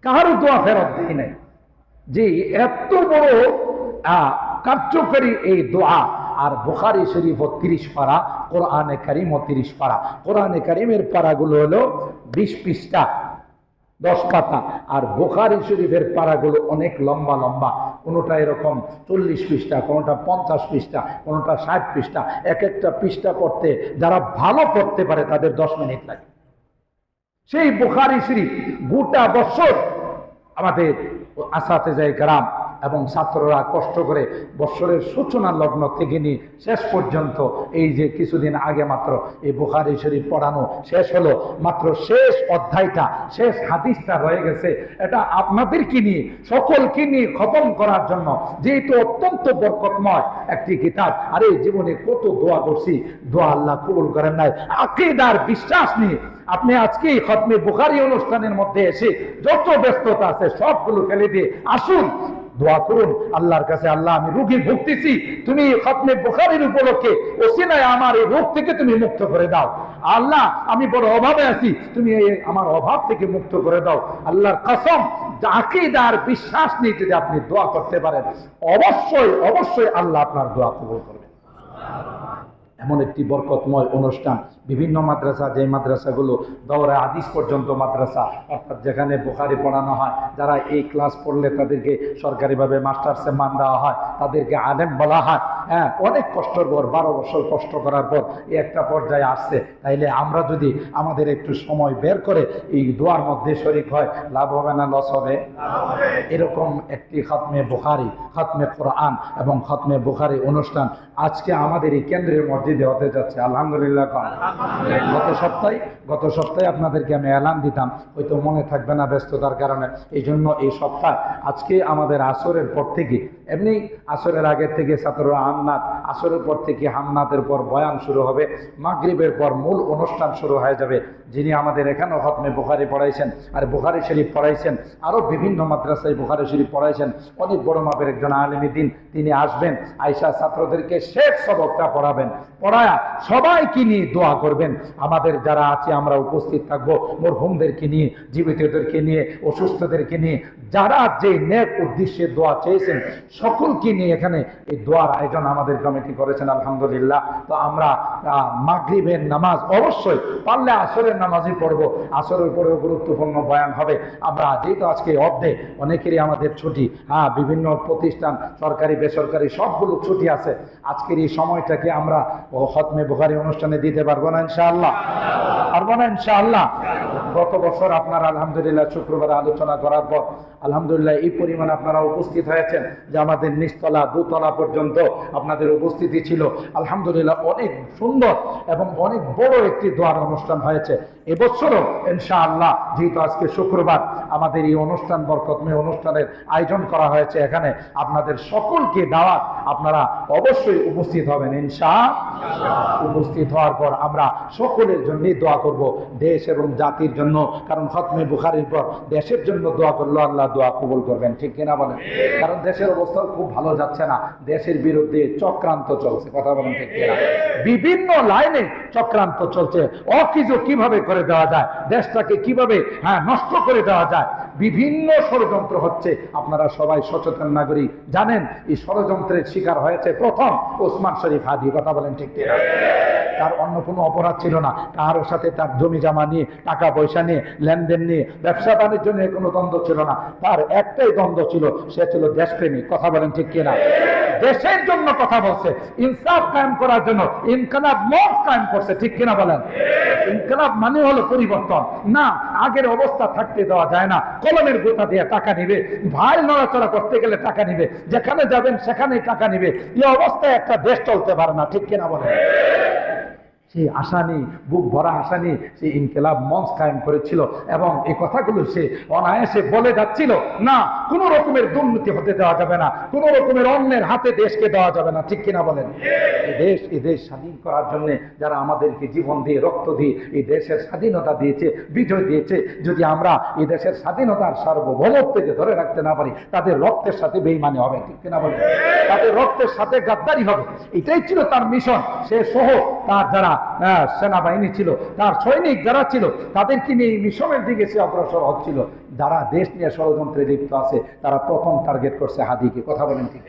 কাহারও দোয়া ফেরত দেয় নাই। যে এত বড় কার্যকরী এই দোয়া। আর বুখারী শরীফ 30 পারা, কোরআনে কারীম 30 পারা। কোরআনে কারীমের পারাগুলো হলো 20 পৃষ্ঠা 10 পাতা, আর বুখারী শরীফের পারাগুলো অনেক লম্বা লম্বা, কোনোটা এরকম 40 পৃষ্ঠা, কোনোটা 50 পৃষ্ঠা, কোনোটা 60 পৃষ্ঠা। এক একটা পৃষ্ঠা পড়তে যারা ভালো পড়তে পারে তাদের 10 মিনিট লাগে। সেই বুখারী শরীফ গোটা বছর আমাদের আসাতেজায়ে কেরাম এবং ছাত্ররা কষ্ট করে বৎসরের সূচনা লগ্ন থেকে নিয়ে শেষ পর্যন্ত এই যে কিছুদিন আগে মাত্র এই বুখারী শরীফ পড়ানো শেষ হলো, মাত্র শেষ অধ্যায়টা, শেষ হাদিসটা রয়ে গেছে। এটা আপনাদেরকে নিয়ে, সকলকে নিয়ে খতম করার জন্য, যেহেতু অত্যন্ত বরকতময় একটি কিতাব। আরে জীবনে কত দোয়া করছি, দোয়া আল্লাহ কবুল করেন নাই। আকীদার বিশ্বাস নিয়ে আপনি আজকে খতমে বুখারী অনুষ্ঠানের মধ্যে এসে যত ব্যস্ততা আছে সবগুলো ফেলে দিয়ে আসুন, দোয়া করুন আল্লাহর কাছে, আল্লাহ আমি রোগী ভুগতেছি, তুমি খতমে বুখারীর উপলক্ষে ওসিলায় আমার এই রোগ থেকে তুমি মুক্ত করে দাও। আল্লাহ আমি বড় অভাবে আছি, তুমি আমার অভাব থেকে মুক্ত করে দাও। আল্লাহর কসম, আকীদার বিশ্বাস নিয়ে যদি আপনি দোয়া করতে পারেন অবশ্যই অবশ্যই আল্লাহ আপনার দোয়া কবুল করবেন। এমন একটি বরকতময় অনুষ্ঠান। বিভিন্ন মাদ্রাসা, যে মাদ্রাসাগুলো দৌরা হাদিস পর্যন্ত মাদ্রাসা, অর্থাৎ যেখানে বুখারী পড়ানো হয়, যারা এই ক্লাস পড়লে তাদেরকে সরকারিভাবে মাস্টার্সে মান দেওয়া হয়, তাদেরকে আলেম বলা হয়। হ্যাঁ, অনেক কষ্টের পর 12 বছর কষ্ট করার পর এই একটা পর্যায়ে আসছে। তাইলে আমরা যদি আমাদের একটু সময় বের করে এই দোয়ার মধ্যে শরীক হয়, লাভ হবে না লস হবে? এরকম একটি খতমে বুখারী, খতমে কোরআন এবং খতমে বুখারী অনুষ্ঠান আজকে আমাদের এই কেন্দ্রের মসজিদে হতে যাচ্ছে। আলহামদুলিল্লাহ। গত সপ্তাহে আপনাদেরকে আমি এলান দিতাম, হয়তো মনে থাকবে না ব্যস্ততার কারণে। এই জন্য এই সপ্তাহ আজকে আমাদের আসরের পর থেকে, এমনি আসরের আগের থেকে ছাত্ররা হামনাত, আসরের পর থেকে হামনাতের পর বয়ান শুরু হবে, মাগরিবের পর মূল অনুষ্ঠান শুরু হয়ে যাবে। যিনি আমাদের এখানেও খতমে বুখারী পড়াইছেন আর বুখারী শরীফ পড়াইছেন, আরও বিভিন্ন মাদ্রাসায় বুখারী শরীফ পড়াইছেন, অনেক বড় মাপের একজন আলেমী দ্বীন, তিনি আসবেন, আয়েশা ছাত্রদেরকে শেষ সবকটা পড়াবেন, পড়ায়া সবাইকে নিয়ে দোয়া করবেন। আমাদের যারা আছে আমরা উপস্থিত থাকবো, মরহুমদেরকে নিয়ে, জীবিতদেরকে নিয়ে, অসুস্থদেরকে নিয়ে, যারা যে নেক উদ্দেশ্যে দোয়া চেয়েছেন সকলকে নিয়ে এখানে এই দোয়ার আয়োজন আমাদের কমিটি করেছেন। আলহামদুলিল্লাহ। তো আমরা মাগরিবের নামাজ অবশ্যই পারলে আসরের নামাজই পড়বো, আসরের পরেও গুরুত্বপূর্ণ বয়ান হবে। আমরা যেহেতু আজকে অর্ধে অনেকেরই আমাদের ছুটি, বিভিন্ন প্রতিষ্ঠান সরকারি বেসরকারি সবগুলো ছুটি আছে, আজকের এই সময়টাকে আমরা খতমে বুখারী অনুষ্ঠানে দিতে পারবো না ইনশাআল্লাহ? পারবো না ইনশাআল্লাহ? গত বছর আপনারা আলহামদুলিল্লাহ শুক্রবারে আলোচনা করার পর আলহামদুলিল্লাহ এই পরিমাণ আপনারা উপস্থিত হয়েছেন যে আমাদের নিচতলা দোতলা পর্যন্ত আপনাদের উপস্থিতি ছিল। আলহামদুলিল্লাহ অনেক সুন্দর এবং অনেক বড় একটি দোয়ার অনুষ্ঠান হয়েছে। এবছরও ইনশাআল্লাহ যেহেতু আজকে শুক্রবার আমাদের এই অনুষ্ঠান বরকতময় অনুষ্ঠানের আয়োজন করা হয়েছে, এখানে আপনাদের সকলকে দাওয়াত, আপনারা অবশ্যই উপস্থিত হবেন ইনশাআল্লাহ। উপস্থিত হওয়ার পর আমরা সকলের জন্যই দোয়া করব, দেশ এবং জাতির জন্য, কারণ খতমে বুখারীর পর দেশের জন্য দোয়া করলো আল্লাহ দোয়া কবুল করবেন, ঠিক কিনা বলেন? কারণ দেশের অবস্থা খুব ভালো যাচ্ছে না, দেশের বিরুদ্ধে চক্রান্ত চলছে, কথা বলেন ঠিক কিনা? বিভিন্ন লাইনে চক্রান্ত চলছে, অকিছু কিভাবে করে দেওয়া যায়, দেশটাকে কিভাবে নষ্ট করে দেওয়া যায়, বিভিন্ন ষড়যন্ত্র হচ্ছে। আপনারা সবাই সচেতন নাগরিক, জানেন এই ষড়যন্ত্রের শিকার হয়েছে প্রথম ওসমান শরীফ হাদি, কথা বলেন ঠিক কিনা? তার অন্য কোনো অপরাধ ছিল না, কারোর সাথে তার জমি জমা নিয়ে, টাকা পয়সা নিয়ে, লেনদেন নিয়ে, ব্যবসা বাণিজ্য নিয়ে কোনো দ্বন্দ্ব ছিল না, তার একটাই দ্বন্দ্ব ছিল, সে ছিল দেশপ্রেমিক, কথা বলেন ঠিক কিনা? দেশের জন্য কথা বলছে, ইনসাফ কায়েম করার জন্য ইনকিলাব মঞ্চ কায়েম করছে, ঠিক কিনা বলেন? ইনকিলাব মানে হলো পরিবর্তন। না, আগের অবস্থা থাকতে দেওয়া যায় না। কলমের গোটা দিয়ে টাকা নিবে, ভাই নড়াচড়া করতে গেলে টাকা নিবে, যেখানে যাবেন সেখানেই টাকা নিবে, এই অবস্থায় একটা দেশ চলতে পারে না, ঠিক কিনা বলেন? সেই আশা নিয়ে, বুক ভরা আশা নিয়ে সেই ইনকিলাব মঞ্চ কায়েম করেছিল এবং এই কথাগুলো সে অনায়াসে বলে যাচ্ছিল, না কোনো রকমের দুর্নীতি হতে দেওয়া যাবে না, কোনো রকমের অন্যের হাতে দেশকে দেওয়া যাবে না, ঠিক কিনা বলেন? এই দেশ স্বাধীন করার জন্য যারা আমাদেরকে জীবন দিয়ে, রক্ত দিয়ে এই দেশের স্বাধীনতা দিয়েছে, বিজয় দিয়েছে, যদি আমরা এই দেশের স্বাধীনতার সার্বভৌমত্বকে ধরে রাখতে না পারি, তাদের রক্তের সাথে বেঈমানি হবে, ঠিক কিনা বলেন? তাদের রক্তের সাথে গাদ্দারি হবে। এটাই ছিল তার মিশন। সে সহ তার যারা সেনাবাহিনী ছিল, তার সৈনিক যারা ছিল, তাদেরকে নিয়ে এই মিশনের দিকে সে অগ্রসর হচ্ছিল। যারা দেশ নিয়ে ষড়যন্ত্রে লিপ্ত আছে তারা প্রথম টার্গেট করছে হাদিকে, কথা বলেন ঠিক?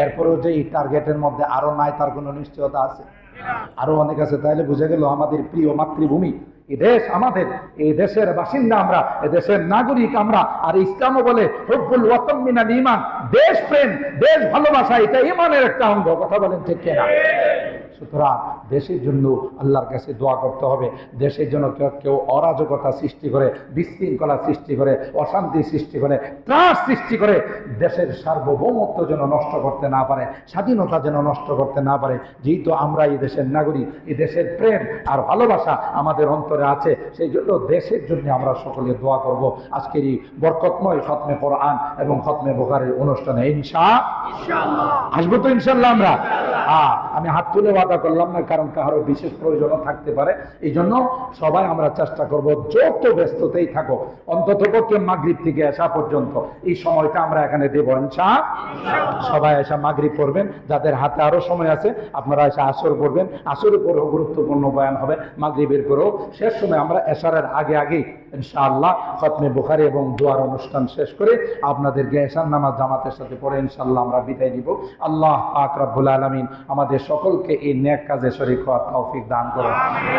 এরপরেও যে এই টার্গেটের মধ্যে আরো নাই তার কোনো নিশ্চয়তা আছে? আরো অনেক আছে। তাহলে বুঝে গেল আমাদের প্রিয় মাতৃভূমি এই দেশ, আমাদের এই দেশের বাসিন্দা আমরা, এই দেশের নাগরিক আমরা। আর ইসলামও বলে হুব্বুল ওয়াতান মিনাল ঈমান, দেশ প্রেম, দেশ ভালোবাসা এটা ঈমানের একটা অঙ্গ, কথা বলেন ঠিক কিনা? সুতরাং দেশের জন্য আল্লাহর কাছে দোয়া করতে হবে। দেশের জন্য কেউ অরাজকতা সৃষ্টি করে, বিশৃঙ্খলা সৃষ্টি করে, অশান্তি সৃষ্টি করে, ত্রাস সৃষ্টি করে, দেশের সার্বভৌমত্ব যেন নষ্ট করতে না পারে, স্বাধীনতা যেন নষ্ট করতে না পারে। যেহেতু আমরা এই দেশের নাগরিক, এই দেশের প্রেম আর ভালোবাসা আমাদের অন্তরে আছে, সেই জন্য দেশের জন্য আমরা সকলে দোয়া করব। আজকের এই বরকতময় খতমে কোরআন এবং খতমে বুখারীর অনুষ্ঠানে ইনশাআল্লাহ আসবো তো ইনশাআল্লাহ আমরা। আমি হাত তুলে ওয়াদা করলাম না, কারণ কারো বিশেষ প্রয়োজনও থাকতে পারে। এই জন্য সবাই আমরা চেষ্টা করব, যত ব্যস্ততেই থাকো, অন্তত পক্ষে মাগরিব থেকে আসা পর্যন্ত এই সময়টা আমরা এখানে দেব ইনশাআল্লাহ। সবাই এসে মাগরিব পড়বেন, যাদের হাতে আরো সময় আছে আপনারা এসে আসর পড়বেন। আসরের পরেও গুরুত্বপূর্ণ বয়ান হবে, মাগরিবের পরেও। শেষ সময় আমরা এশারের আগে ইনশাআল্লাহ খতমে বুখারী এবং দোয়ার অনুষ্ঠান শেষ করে আপনাদেরকে এশার নামাজ জামাতের সাথে পড়ে ইনশাআল্লাহ আমরা বিদায় দিব। আল্লাহ পাক রব্বুল আলামিন আমাদের সকলকে এই নেক কাজে শরীক হওয়ার তৌফিক দান করুন।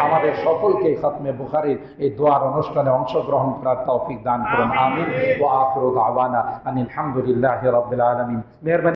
আমাদের সকলকে খতমে বুখারীর এই দোয়ার অনুষ্ঠানে অংশগ্রহণ করার তৌফিক দান করুন। আমিন। ওয়া আখিরু দাওয়ানা আনিল হামদুলিল্লাহি রাব্বিল আলামিন। মেহেরবানি।